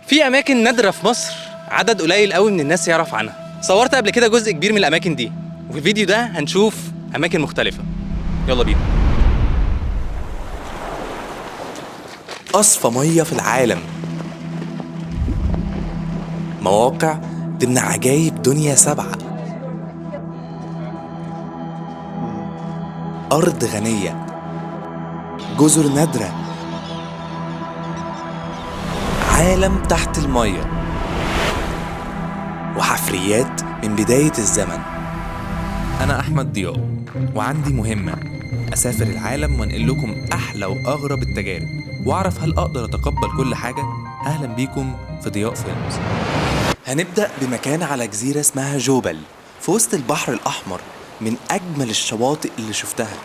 في اماكن نادره في مصر عدد قليل قوي من الناس يعرف عنها. صورت قبل كده جزء كبير من الاماكن دي، وفي الفيديو ده هنشوف اماكن مختلفه. يلا بينا. أصفى مية في العالم، مواقع ضمن عجايب دنيا 7، أرض غنية، جزر نادرة، عالم تحت المية، وحفريات من بداية الزمن. أنا أحمد ضياء، وعندي مهمة أسافر العالم وأنقل لكم أحلى وأغرب التجارب، وأعرف هل أقدر أتقبل كل حاجة. أهلا بيكم في ضياء فيلمز. هنبدأ بمكان على جزيرة اسمها جوبل في وسط البحر الأحمر، من أجمل الشواطئ اللي شفتها.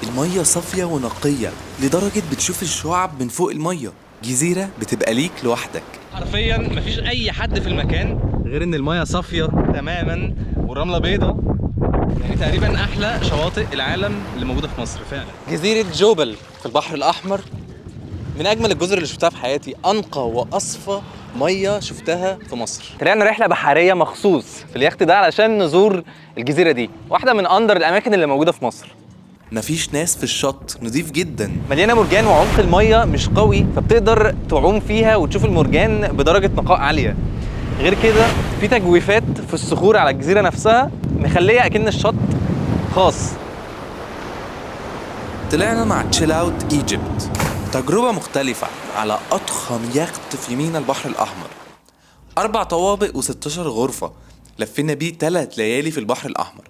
المية صافية ونقية لدرجة بتشوف الشعاب من فوق المية. جزيرة بتبقى ليك لوحدك، حرفيا مفيش اي حد في المكان غير ان المايه صافيه تماما والرمله بيضه. يعني تقريبا احلى شواطئ العالم اللي موجوده في مصر فعلا. جزيره جوبل في البحر الاحمر من اجمل الجزر اللي شفتها في حياتي، انقى واصفى ميه شفتها في مصر. طلعنا رحله بحريه مخصوص في اليخت ده علشان نزور الجزيره دي، واحده من اندر الاماكن اللي موجوده في مصر. مفيش ناس في الشط، نضيف جدا، مليانه مرجان وعمق الميه مش قوي، فبتقدر تعوم فيها وتشوف المرجان بدرجه نقاء عاليه. غير كده في تجويفات في الصخور على الجزيره نفسها مخليه اكن الشط خاص. طلعنا مع تشيل اوت ايجيبت، تجربة مختلفة على أضخم يخت في يمين البحر الأحمر. 4 طوابق و16 غرفة، لفينا بيه 3 ليالي في البحر الأحمر.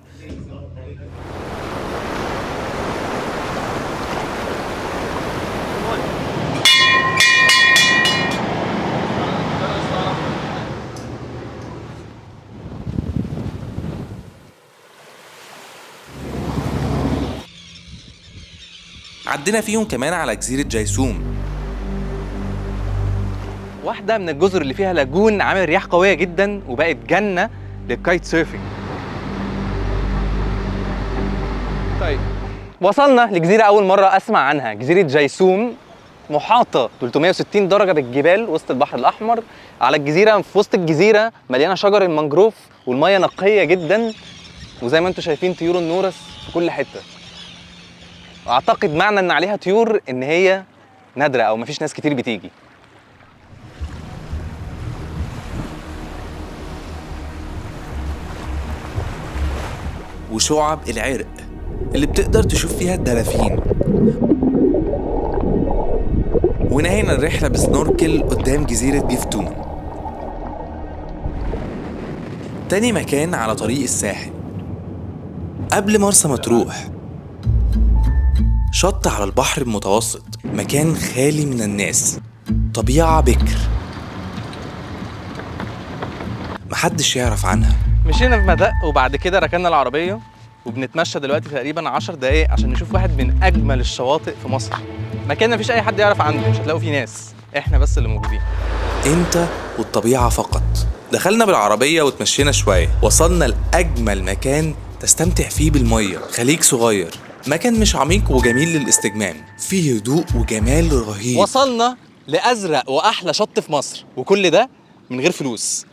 عدينا فيهم كمان على جزيرة جيسوم، واحده من الجزر اللي فيها لاجون عامل رياح قويه جدا وبقت جنه للكايت سيرفنج. طيب وصلنا لجزيره اول مره اسمع عنها، جزيره جيسوم، محاطه 360 درجه بالجبال وسط البحر الاحمر. على الجزيره في وسط الجزيره مليانه شجر المانجروف والميه نقيه جدا، وزي ما انتم شايفين طيور النورس في كل حته. اعتقد معنى ان عليها طيور ان هي نادره او مفيش ناس كتير بتيجي. وشعب العرق اللي بتقدر تشوف فيها الدلافين. ونهينا الرحلة بسنوركل قدام جزيرة جفتون، تاني مكان على طريق الساحل قبل مرسى مطروح. شط على البحر المتوسط، مكان خالي من الناس، طبيعة بكر محدش يعرف عنها. مشينا في مدق وبعد كده ركننا العربيه وبنتمشى دلوقتي تقريبا 10 دقايق عشان نشوف واحد من اجمل الشواطئ في مصر. مكان مفيش اي حد يعرف عنه، مش هتلاقوا فيه ناس، احنا بس اللي موجودين. انت والطبيعة فقط. دخلنا بالعربية وتمشينا شوية، وصلنا لأجمل مكان تستمتع فيه بالمية. خليج صغير، مكان مش عميق وجميل للاستجمام، فيه هدوء وجمال رهيب. وصلنا لأزرق وأحلى شط في مصر، وكل ده من غير فلوس.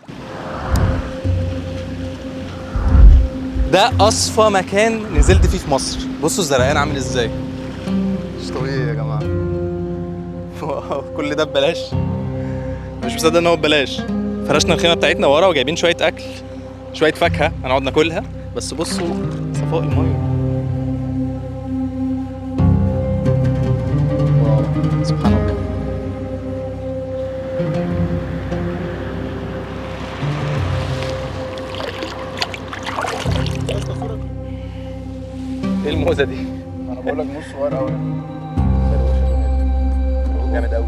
ده أصفى مكان نزلت فيه في مصر. بصوا الزرقان عامل ازاي، مش طبيعي يا جماعة. كل ده ببلاش، مش مصدق ان هو ببلاش. فرشنا الخيمة بتاعتنا ورا وجايبين شوية أكل، شوية فاكهة هنقعد ناكلها. بس بصوا صفاء المية، واو سبحان الله. ايه الموزة دي؟ انا بقول لك موز صغير قوي. جامد قوي.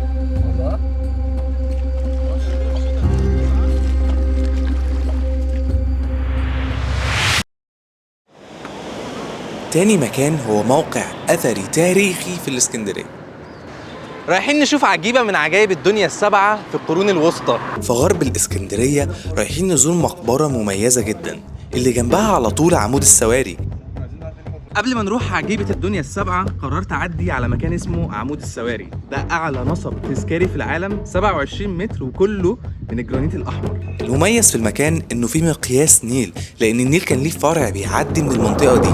تاني مكان هو موقع أثري تاريخي في الإسكندرية. رايحين نشوف عجيبة من عجائب الدنيا السبعة في القرون الوسطى. في غرب الإسكندرية رايحين نزور مقبرة مميزة جدا اللي جنبها على طول عمود السواري. قبل ما نروح عجيبة الدنيا السبعة قررت أعدي على مكان اسمه عمود السواري. ده أعلى نصب تذكاري في العالم، 27 متر وكله من الجرانيت الأحمر. المميز في المكان إنه في مقياس نيل، لأن النيل كان ليه فرع بيعدي من المنطقة دي.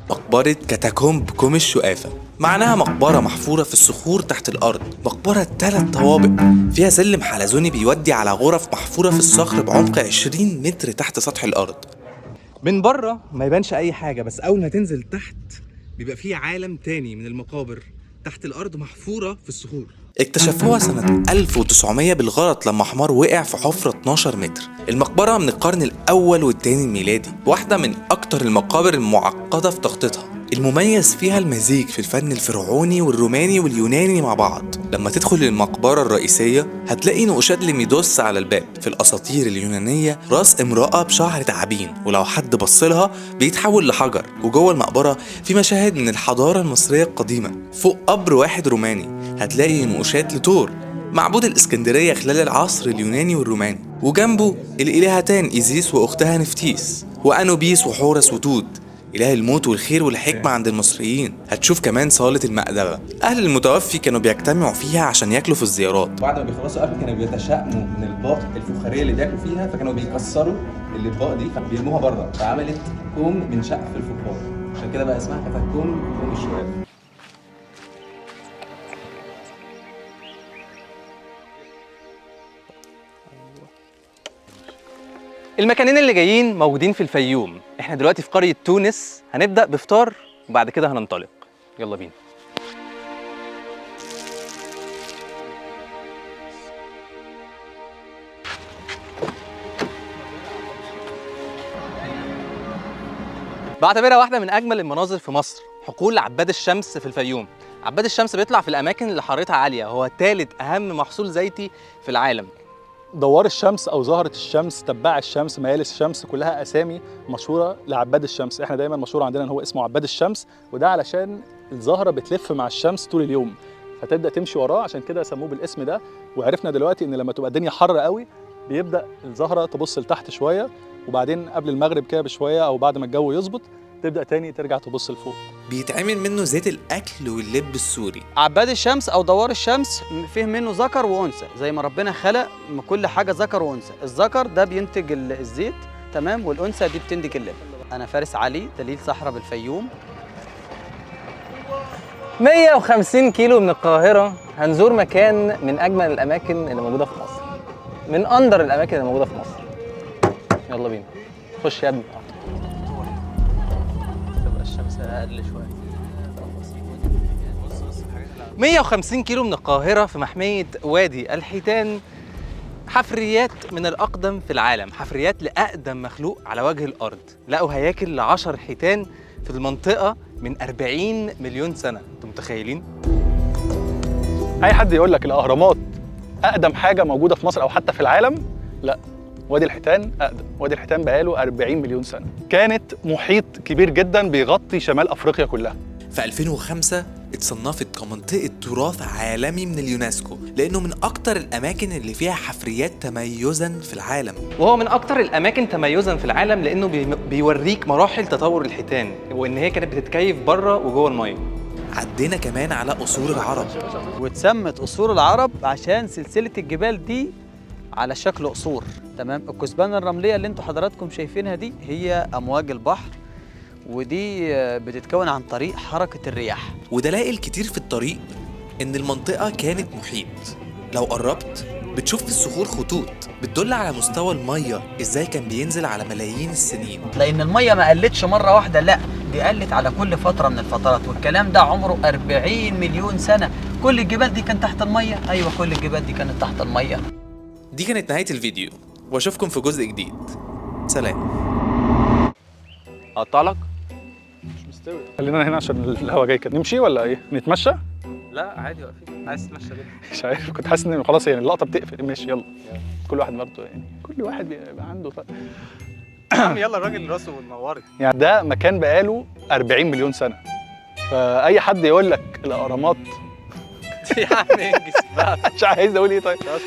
مقبرة كاتاكومب كوم الشقافة، معناها مقبرة محفورة في الصخور تحت الأرض. مقبرة 3 طوابق فيها سلم حلزوني بيودي على غرف محفورة في الصخر بعمق 20 متر تحت سطح الأرض. من بره ما يبانش أي حاجة، بس أول ما تنزل تحت بيبقى فيه عالم تاني من المقابر تحت الأرض محفورة في الصخور. اكتشفوها سنة 1900 بالغلط لما حمار وقع في حفرة 12 متر. المقبرة من القرن الأول والثاني الميلادي، واحدة من أكتر المقابر المعقدة في تخطيطها. المميز فيها المزيج في الفن الفرعوني والروماني واليوناني مع بعض. لما تدخل المقبرة الرئيسية هتلاقي نقوشات لميدوس على الباب. في الأساطير اليونانية راس امرأة بشعر تعابين، ولو حد بصلها بيتحول لحجر. وجوه المقبرة في مشاهد من الحضارة المصرية القديمة. فوق قبر واحد روماني هتلاقي نقوشات لتور معبود الإسكندرية خلال العصر اليوناني والروماني، وجنبه الإلهتان إيزيس وأختها نفتيس، وأنوبيس وحورس وتوت إله الموت والخير والحكمة عند المصريين. هتشوف كمان صالة المأدبة، أهل المتوفي كانوا بيجتمعوا فيها عشان ياكلوا في الزيارات. بعد ما بيخلصوا أكل كانوا بيتشائموا من الأطباق الفخارية اللي بياكلوا فيها، فكانوا بيكسروا الأطباق دي فبيرموها بره، فعملت كوم من شقف الفخار، عشان كده بقى اسمها كاتاكوم كوم الشقافة. المكانين اللي جايين موجودين في الفيوم. احنا دلوقتي في قرية تونس، هنبدأ بفطار وبعد كده هننطلق. يلا بينا. بعتبرها واحدة من أجمل المناظر في مصر، حقول عباد الشمس في الفيوم. عباد الشمس بيطلع في الأماكن اللي حرارتها عالية، هو ثالث أهم محصول زيتي في العالم. دوار الشمس او زهره الشمس، تباع الشمس، ميالس الشمس، كلها اسامي مشهوره لعباد الشمس. احنا دايما مشهور عندنا ان هو اسمه عباد الشمس، وده علشان الزهره بتلف مع الشمس طول اليوم فتبدا تمشي وراه، عشان كده سموه بالاسم ده. وعرفنا دلوقتي ان لما تبقى الدنيا حر قوي بيبدا الزهره تبص لتحت شويه، وبعدين قبل المغرب كده بشويه او بعد ما الجو يظبط تبدا تاني ترجع تبص لفوق. بيتعمل منه زيت الأكل واللب السوري. عباد الشمس او دوار الشمس فيه منه ذكر وانثى، زي ما ربنا خلق كل حاجه ذكر وانثى. الذكر ده بينتج الزيت، تمام، والانثى دي بتنتج اللبن. انا فارس علي، دليل صحراء بالفيوم. 150 كيلو من القاهرة هنزور مكان من أجمل الأماكن اللي موجودة في مصر، من أندر الأماكن اللي موجودة في مصر. يلا بينا. خش يا ابني. تبقى الشمس أقل شوية. 150 كيلو من القاهرة في محمية وادي الحيتان، حفريات من الأقدم في العالم، حفريات لأقدم مخلوق على وجه الأرض. لقوا هياكل ل10 حيتان في المنطقة من 40 مليون سنة. أنتم متخيلين؟ اي حد يقول لك الاهرامات اقدم حاجه موجوده في مصر او حتى في العالم، لا، وادي الحيتان اقدم. وادي الحيتان بقاله 40 مليون سنه. كانت محيط كبير جدا بيغطي شمال افريقيا كلها. في 2005 اتصنفت كمنطقة تراث عالمي من اليونسكو، لأنه من أكتر الأماكن اللي فيها حفريات تميزاً في العالم. وهو من أكتر الأماكن تميزاً في العالم لأنه بيوريك مراحل تطور الحيتان، وإن هي كانت بتتكيف بره وجوه المية. عدينا كمان على قصور العرب، واتسمت قصور العرب عشان سلسله الجبال دي على شكل قصور، تمام. الكثبان الرمليه اللي انتوا حضراتكم شايفينها دي هي امواج البحر، ودي بتتكون عن طريق حركه الرياح. ودلائل كتير في الطريق إن المنطقة كانت محيط. لو قربت بتشوف في الصخور خطوط بتدل على مستوى المية إزاي كان بينزل على ملايين السنين. لان الميه ما قلتش مره واحده، لا، دي قلت على كل فتره من الفترات، والكلام ده عمره 40 مليون سنه. كل الجبال دي كانت تحت الميه، ايوه كل الجبال دي كانت تحت الميه. دي كانت نهاية الفيديو، واشوفكم في جزء جديد. سلام. أقطع لك؟ مش مستوي. خلينا هنا عشان الهوا جاي كده. نمشي ولا ايه؟ نتمشى؟ لا عادي، واقفين. عايز تتمشى ليه؟ مش عارف، كنت حاسس ان خلاص يعني اللقطه بتقفل. ماشي يلا. كل واحد برضه يعني كل واحد بيبقى عنده يا عم يلا، الراجل راسه منوري. يعني ده مكان بقاله 40 مليون سنه، فاي حد يقول لك الاهرامات يا عم انجز بقى. مش عايز اقول ايه. طيب خلاص